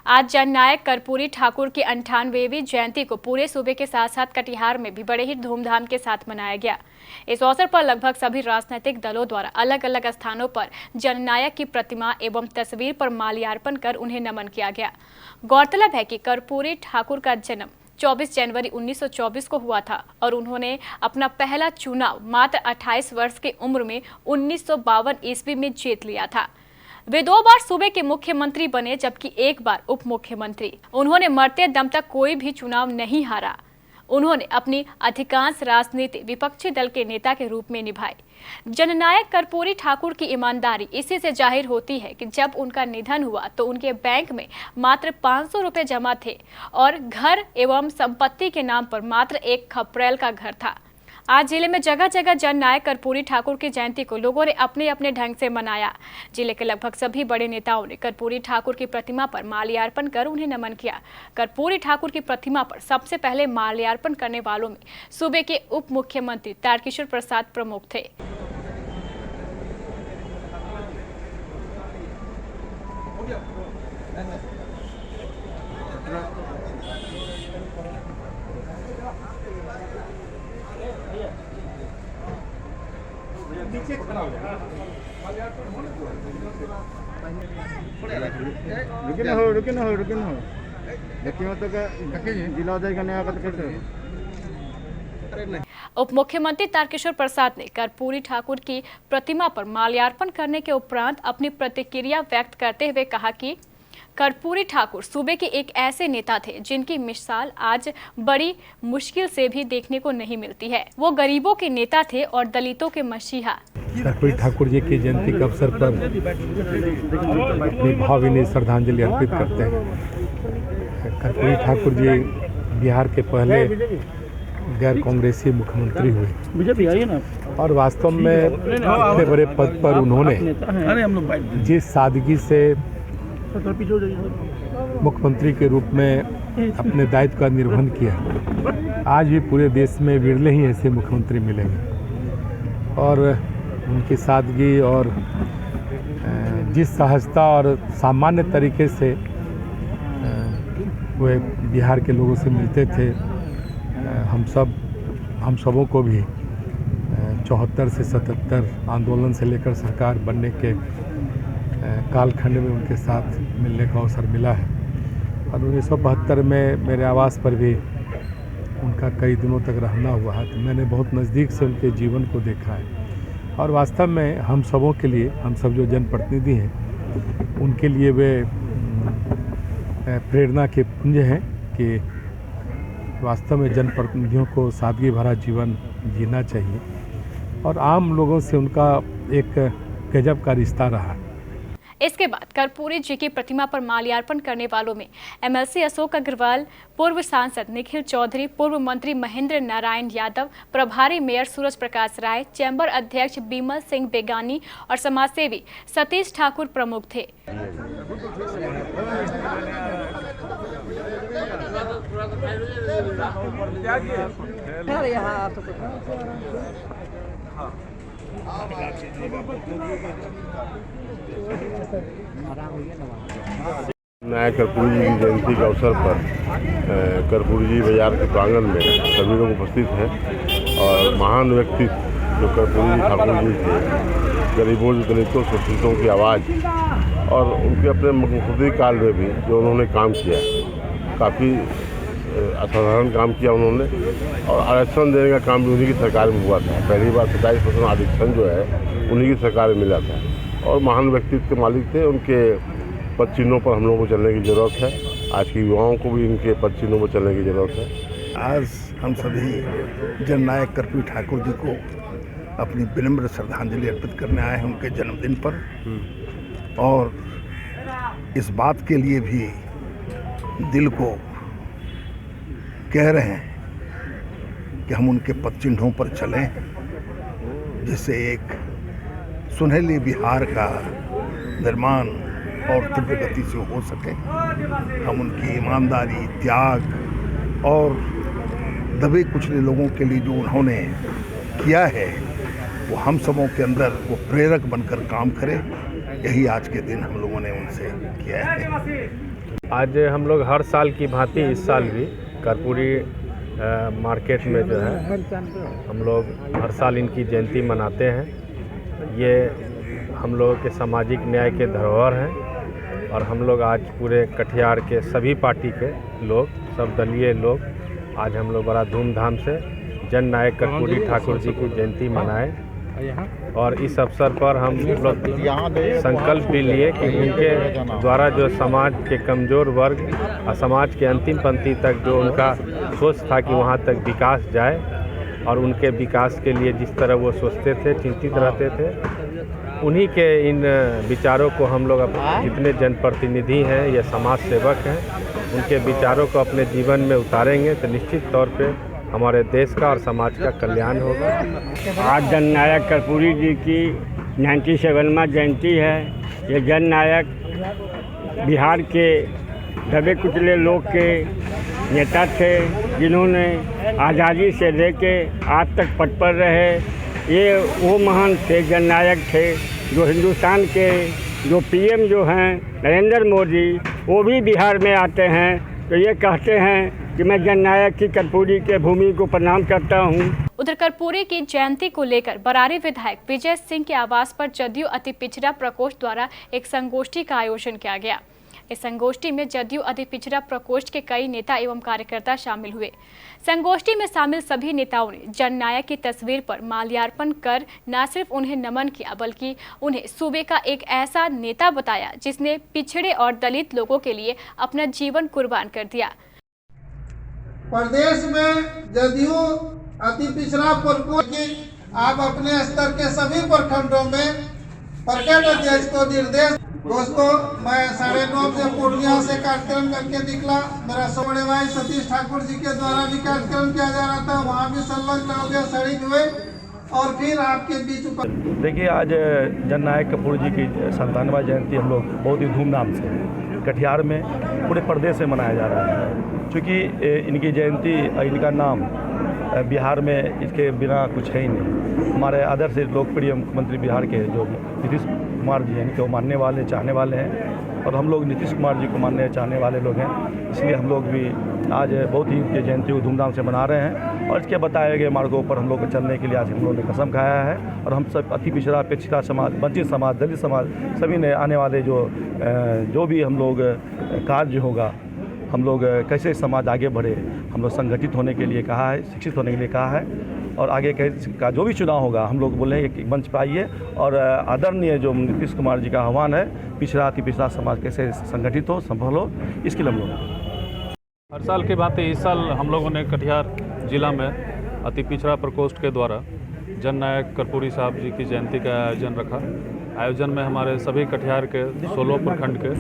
आज जननायक कर्पूरी ठाकुर की 98वीं जयंती को पूरे सूबे के साथ साथ कटिहार में भी बड़े ही धूमधाम के साथ मनाया गया। इस अवसर पर लगभग सभी राजनीतिक दलों द्वारा अलग अलग स्थानों पर जननायक की प्रतिमा एवं तस्वीर पर माल्यार्पण कर उन्हें नमन किया गया। गौरतलब है कि कर्पूरी ठाकुर का जन्म 24 जनवरी 1924 को हुआ था और उन्होंने अपना पहला चुनाव मात्र 28 वर्ष की उम्र में 1952 ईस्वी में जीत लिया था। वे 2 बार सूबे के मुख्यमंत्री बने, जबकि 1 बार उप मुख्यमंत्री। उन्होंने मरते दम तक कोई भी चुनाव नहीं हारा। उन्होंने अपनी अधिकांश राजनीति विपक्षी दल के नेता के रूप में निभाई। जननायक कर्पूरी ठाकुर की ईमानदारी इसी से जाहिर होती है कि जब उनका निधन हुआ तो उनके बैंक में मात्र 500 रुपए जमा थे और घर एवं संपत्ति के नाम पर मात्र एक खपरेल का घर था। आज जिले में जगह जगह जननायक कर्पूरी ठाकुर की जयंती को लोगों ने अपने अपने ढंग से मनाया। जिले के लगभग सभी बड़े नेताओं ने कर्पूरी ठाकुर की प्रतिमा पर माल्यार्पण कर उन्हें नमन किया। कर्पूरी ठाकुर की प्रतिमा पर सबसे पहले माल्यार्पण करने वालों में सूबे के उप मुख्यमंत्री तारकिशोर प्रसाद प्रमुख थे। रुके ना हो देखिए तो जिला हो जाएगा नया उप मुख्यमंत्री तारकिशोर प्रसाद ने कर्पूरी ठाकुर की प्रतिमा पर माल्यार्पण करने के उपरांत अपनी प्रतिक्रिया व्यक्त करते हुए कहा कि कर्पूरी ठाकुर सूबे के एक ऐसे नेता थे जिनकी मिसाल आज बड़ी मुश्किल से भी देखने को नहीं मिलती है। वो गरीबों के नेता थे और दलितों के मसीहा। कर्पूरी ठाकुर जी की जयंती के अवसर पर अपनी भावभीनी श्रद्धांजलि अर्पित करते हैं। कर्पूरी ठाकुर जी बिहार के पहले गैर कांग्रेसी मुख्यमंत्री हुए और वास्तव में इतने बड़े पद पर उन्होंने जिस सादगी से मुख्यमंत्री के रूप में अपने दायित्व का निर्वहन किया, आज भी पूरे देश में विरले ही ऐसे मुख्यमंत्री मिलेंगे। और उनकी सादगी और जिस सहजता और सामान्य तरीके से वे बिहार के लोगों से मिलते थे, हम सबों को भी 74 से 77 आंदोलन से लेकर सरकार बनने के कालखंड में उनके साथ मिलने का अवसर मिला है। और 1972 में मेरे आवास पर भी उनका कई दिनों तक रहना हुआ है, तो मैंने बहुत नज़दीक से उनके जीवन को देखा है। और वास्तव में हम सबों के लिए, हम सब जो जनप्रतिनिधि हैं, उनके लिए वे प्रेरणा के पुंज हैं कि वास्तव में जनप्रतिनिधियों को सादगी भरा जीवन जीना चाहिए। और आम लोगों से उनका एक गजब का रिश्ता रहा। इसके बाद कर्पूरी जी की प्रतिमा पर माल्यार्पण करने वालों में एमएलसी अशोक अग्रवाल, पूर्व सांसद निखिल चौधरी, पूर्व मंत्री महेंद्र नारायण यादव, प्रभारी मेयर सूरज प्रकाश राय, चैम्बर अध्यक्ष बिमल सिंह बेगानी और समाजसेवी सतीश ठाकुर प्रमुख थे। नायक कर्पूरी जी की जयंती के अवसर पर कर्पूरी जी बाजार के प्रांगण में सभी लोग उपस्थित हैं और महान व्यक्ति जो कर्पूरी जी ठाकुर जी थे, गरीबों दलितों शोषितों की आवाज़, और उनके अपने मुख्यमंत्री काल में भी जो उन्होंने काम किया, काफ़ी असाधारण काम किया उन्होंने। और आरक्षण देने का काम भी उन्हीं की सरकार में हुआ था। पहली बार 27% आरक्षण जो है उन्हीं की सरकार में मिला था। और महान व्यक्तित्व के मालिक थे। उनके पद चिन्हों पर हम लोगों को चलने की ज़रूरत है। आज के युवाओं को भी इनके पद चिन्हों पर चलने की ज़रूरत है। आज हम सभी जननायक कर्पूरी ठाकुर जी को अपनी विनम्र श्रद्धांजलि अर्पित करने आए हैं उनके जन्मदिन पर। और इस बात के लिए भी दिल को कह रहे हैं कि हम उनके पद चिन्हों पर चलें, जिससे एक सुनहली बिहार का निर्माण और तीव्र गति से हो सके। हम उनकी ईमानदारी, त्याग और दबे कुचले लोगों के लिए जो उन्होंने किया है, वो हम सबों के अंदर वो प्रेरक बनकर काम करे। यही आज के दिन हम लोगों ने उनसे किया है। आज हम लोग हर साल की भांति इस साल भी कर्पूरी मार्केट में जो है हम लोग हर साल इनकी जयंती मनाते हैं। ये हम लोगों के सामाजिक न्याय के धरोहर हैं और हम लोग आज पूरे कटिहार के सभी पार्टी के लोग, सब दलीय लोग, आज हम लोग बड़ा धूमधाम से जन नायक कर्पूरी ठाकुर जी की जयंती मनाए और इस अवसर पर हम लोग संकल्प भी लिए कि उनके द्वारा जो समाज के कमज़ोर वर्ग और समाज के अंतिम पंक्ति तक जो उनका सोच था कि वहाँ तक विकास जाए और उनके विकास के लिए जिस तरह वो सोचते थे, चिंतित रहते थे, उन्हीं के इन विचारों को हम लोग जितने जनप्रतिनिधि हैं या समाज सेवक हैं, उनके विचारों को अपने जीवन में उतारेंगे तो निश्चित तौर पे हमारे देश का और समाज का कल्याण होगा। आज जन नायक कर्पूरी जी की 97वां जयंती है। ये जन नायक बिहार के दबे कुचले लोग के नेता थे, जिन्होंने आज़ादी से लेके आज तक पद पर रहे। ये वो महान थे, जन नायक थे, जो हिंदुस्तान के जो पीएम जो हैं नरेंद्र मोदी, वो भी बिहार में आते हैं तो ये कहते हैं कि मैं जन नायक की कर्पूरी के भूमि को प्रणाम करता हूँ। उधर कर्पूरी की जयंती को लेकर बरारी विधायक विजय सिंह के आवास पर जदयू अति पिछड़ा प्रकोष्ठ द्वारा एक संगोष्ठी का आयोजन किया गया। इस संगोष्ठी में जदयू अति पिछड़ा प्रकोष्ठ के कई नेता एवं कार्यकर्ता शामिल हुए। संगोष्ठी में शामिल सभी नेताओं ने जन नायक की तस्वीर पर माल्यार्पण कर न सिर्फ उन्हें नमन किया बल्कि उन्हें सूबे का एक ऐसा नेता बताया जिसने पिछड़े और दलित लोगों के लिए अपना जीवन कुर्बान कर दिया। प्रदेश में जदयू अति पिछड़ा प्रकोष्ठ आप अपने स्तर के सभी प्रखंडों में प्रखंड अध्यक्ष को निर्देश। दोस्तों, मैं 9:30 बजे पूर्णिया से कार्यक्रम करके निकला। मेरा बड़े भाई सतीश ठाकुर जी के द्वारा भी कार्यक्रम किया जा रहा था, वहाँ भी संलग्न हो गया, शरीक हुए और फिर आपके बीच ऊपर। देखिए, आज जन नायक कर्पूरी जी की 97वां जयंती हम लोग बहुत ही धूमधाम से कटिहार में पूरे प्रदेश में मनाया जा रहा है। चूँकि इनकी जयंती, इनका नाम बिहार में इसके बिना कुछ है ही नहीं। हमारे आदर्श लोकप्रिय मुख्यमंत्री बिहार के जो नीतीश कुमार जी हैं, इनको मानने वाले, चाहने वाले हैं और हम लोग नीतीश कुमार जी को मानने चाहने वाले लोग हैं। इसलिए हम लोग भी आज बहुत ही इनकी जयंती को धूमधाम से मना रहे हैं और इसके बताए गए मार्गों पर हम लोग को चलने के लिए आज हम लोगों ने कसम खाया है। और हम सब अति पिछड़ा, अपेक्षिता समाज, वंचित समाज, दलित समाज, सभी ने आने वाले जो भी हम लोग कार्य होगा, हम लोग कैसे समाज आगे बढ़े, हम लोग संगठित होने के लिए कहा है, शिक्षित होने के लिए कहा है और आगे का जो भी चुनाव होगा हम लोग बोले हैं एक मंच पर आइए और आदरणीय जो नीतीश कुमार जी का आह्वान है, पिछड़ा अति पिछड़ा समाज कैसे संगठित हो, संभल हो, इसके लिए हम लोग हर साल के भांति इस साल हम लोगों ने कटिहार जिला में अति पिछड़ा प्रकोष्ठ के द्वारा जन नायक कर्पूरी साहब जी की जयंती का आयोजन रखा। आयोजन में हमारे सभी कटिहार के 16 प्रखंड के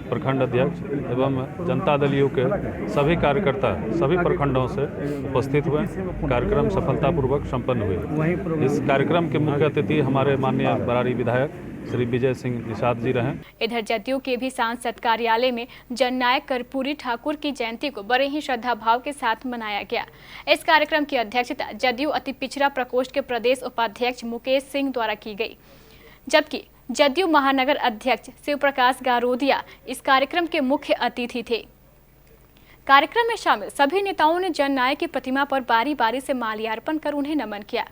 प्रखंड अध्यक्ष एवं जनता दलियों के सभी कार्यकर्ता सभी प्रखंडों से उपस्थित हुए। कार्यक्रम सफलतापूर्वक संपन्न हुए। इस कार्यक्रम के मुख्य अतिथि हमारे माननीय बरारी विधायक श्री विजय सिंह निषाद जी रहे। इधर जदयू के भी सांसद कार्यालय में जन नायक कर्पूरी ठाकुर की जयंती को बड़े ही श्रद्धा भाव के साथ मनाया गया। इस कार्यक्रम की अध्यक्षता जदयू अति पिछड़ा प्रकोष्ठ के प्रदेश उपाध्यक्ष मुकेश सिंह द्वारा की गई, जबकि जदयू महानगर अध्यक्ष शिव प्रकाश गारोदिया इस कार्यक्रम के मुख्य अतिथि थे। कार्यक्रम में शामिल सभी नेताओं ने जन नायक की प्रतिमा पर बारी बारी से माल्यार्पण कर उन्हें नमन किया।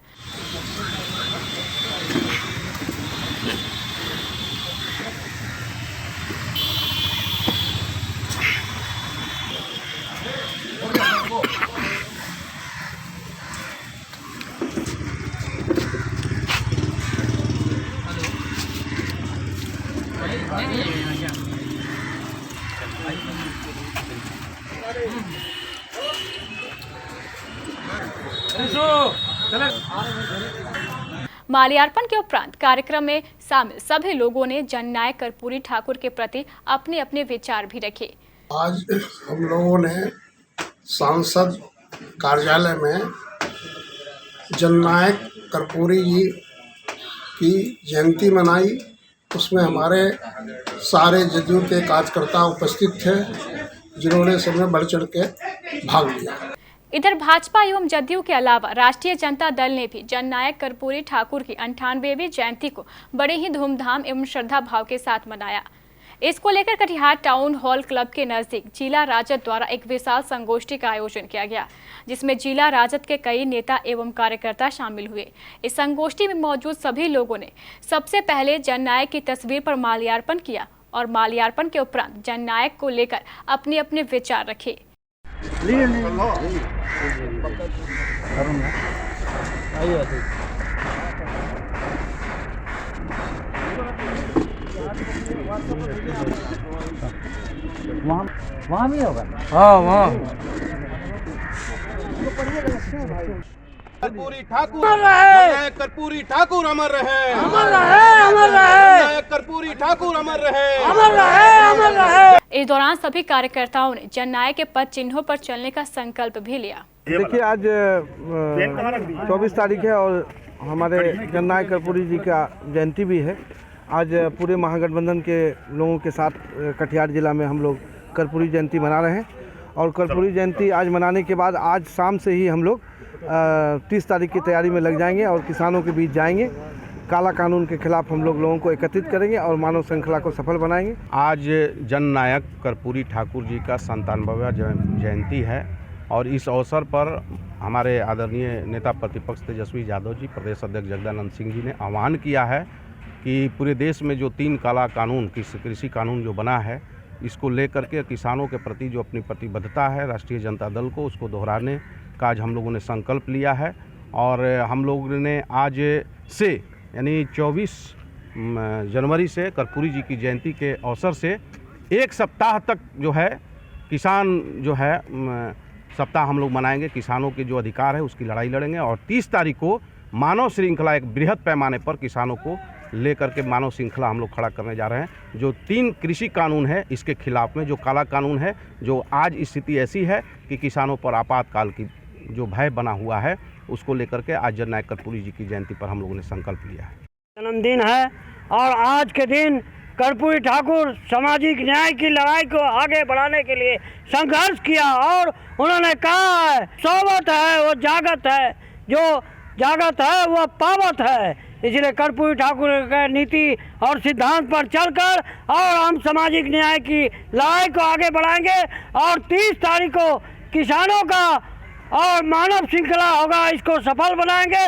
माल्यार्पण के उपरांत कार्यक्रम में शामिल सभी लोगों ने जन नायक कर्पूरी ठाकुर के प्रति अपने अपने विचार भी रखे। आज हम लोगों ने सांसद कार्यालय में जन नायक कर्पूरी जी की जयंती मनाई। उसमें हमारे सारे जदयू के कार्यकर्ता उपस्थित थे, जिन्होंने सबने बढ़ चढ़ के भाग लिया। इधर भाजपा एवं जदयू के अलावा राष्ट्रीय जनता दल ने भी जन नायक कर्पूरी ठाकुर की 98वीं जयंती को बड़े ही धूमधाम एवं श्रद्धा भाव के साथ मनाया। इसको लेकर कटिहार टाउन हॉल क्लब के नजदीक जिला राजद द्वारा एक विशाल संगोष्ठी का आयोजन किया गया, जिसमें जिला राजद के कई नेता एवं कार्यकर्ता शामिल हुए। इस संगोष्ठी में मौजूद सभी लोगों ने सबसे पहले जननायक की तस्वीर पर माल्यार्पण किया और माल्यार्पण के उपरांत जननायक को लेकर अपने अपने विचार रखे। वहाँ भी होगा। हाँ वहाँ कर्पूरी ठाकुर अमर रहे, कर्पूरी ठाकुर अमर रहे, अमर रहे, अमर रहे, कर्पूरी ठाकुर अमर रहे, अमर रहे, अमर रहे। इस दौरान सभी कार्यकर्ताओं ने जननायक के पद चिन्हों पर चलने का संकल्प भी लिया। देखिए, आज 24 तारीख है और हमारे जननायक कर्पूरी जी का जयंती भी है। आज पूरे महागठबंधन के लोगों के साथ कटिहार जिला में हम लोग कर्पूरी जयंती मना रहे हैं और कर्पूरी जयंती आज मनाने के बाद आज शाम से ही हम लोग 30 तारीख की तैयारी में लग जाएंगे और किसानों के बीच जाएंगे। काला कानून के खिलाफ हम लोगों को एकत्रित करेंगे और मानव श्रृंखला को सफल बनाएंगे। आज जननायक कर्पूरी ठाकुर जी का 97वां जयंती है और इस अवसर पर हमारे आदरणीय नेता प्रतिपक्ष तेजस्वी यादव जी, प्रदेश अध्यक्ष जगदानंद सिंह जी ने आह्वान किया है कि पूरे देश में जो 3 काला कानून, कृषि कानून जो बना है, इसको लेकर के किसानों के प्रति जो अपनी प्रतिबद्धता है राष्ट्रीय जनता दल को, उसको दोहराने का आज हम लोगों ने संकल्प लिया है। और हम लोगों ने आज से यानी 24 जनवरी से कर्पूरी जी की जयंती के अवसर से 1 सप्ताह तक जो है किसान जो है सप्ताह हम लोग मनाएंगे। किसानों के जो अधिकार है उसकी लड़ाई लड़ेंगे और 30 तारीख को मानव श्रृंखला एक बृहद पैमाने पर किसानों को लेकर के मानव श्रृंखला हम लोग खड़ा करने जा रहे हैं। जो 3 कृषि कानून है इसके खिलाफ में जो काला कानून है, जो आज स्थिति ऐसी है कि किसानों पर आपातकाल की जो भय बना हुआ है, उसको लेकर के आज जननायक कर्पूरी जी की जयंती पर हम लोगों ने संकल्प लिया है। जन्मदिन है और आज के दिन कर्पूरी ठाकुर सामाजिक न्याय की लड़ाई को आगे बढ़ाने के लिए संघर्ष किया और उन्होंने कहा है सोवत है वो जागत है, जो जागत है वो पावत है। इसलिए कर्पूरी ठाकुर के नीति और सिद्धांत पर चलकर और हम सामाजिक न्याय की लड़ाई को आगे बढ़ाएंगे और 30 तारीख को किसानों का और मानव श्रृंखला होगा, इसको सफल बनाएंगे।